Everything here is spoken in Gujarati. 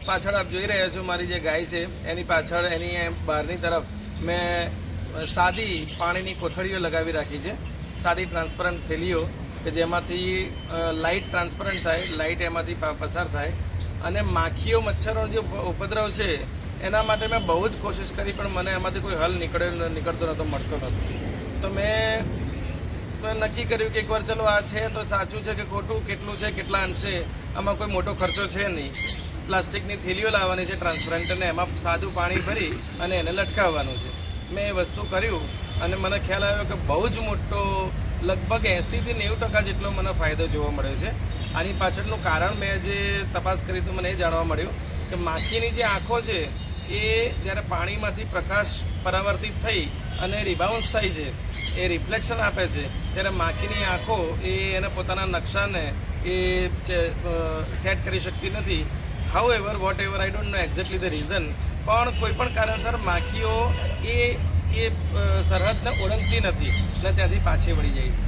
પાછળ આપ જોઈ રહ્યા છો મારી જે ગાય છે એની પાછળ એની બહારની તરફ મેં સાદી પાણીની કોથળીઓ લગાવી રાખી છે, સાદી ટ્રાન્સપરન્ટ થેલીઓ કે જેમાંથી લાઇટ ટ્રાન્સપરન્ટ થાય, લાઇટ એમાંથી પસાર થાય અને માખીઓ મચ્છરો જે ઉપદ્રવ છે એના માટે મેં બહુ જ કોશિશ કરી પણ મને એમાંથી કોઈ હલ નીકળતો નહોતો, મળતો નહોતો. તો મેં નક્કી કર્યું કે એકવાર ચલો આ છે તો સાચું છે કે ખોટું, કેટલું છે, કેટલા અંશે, આમાં કોઈ મોટો ખર્ચો છે નહીં. પ્લાસ્ટિકની થેલીઓ લાવવાની છે ટ્રાન્સપરન્ટ અને એમાં સાદું પાણી ભરી અને એને લટકાવવાનું છે. મેં એ વસ્તુ કર્યું અને મને ખ્યાલ આવ્યો કે બહુ જ મોટો લગભગ 80થી 90% જેટલો મને ફાયદો જોવા મળ્યો છે. આની પાછળનું કારણ મેં જે તપાસ કરી તો મને એ જાણવા મળ્યું કે માખીની જે આંખો છે એ જ્યારે પાણીમાંથી પ્રકાશ પરાવર્તિત થઈ અને રિબાઉન્સ થાય છે, એ રિફ્લેક્શન આપે છે, ત્યારે માખીની આંખો એ એના પોતાના નકશાને એ સેટ કરી શકતી નથી. However whatever I don't know exactly the reason, પણ કોઈ પણ કારણસર માખીઓ એ સરહદને ઓળંગતી નથી અને ત્યાંથી પાછી વળી જાય છે.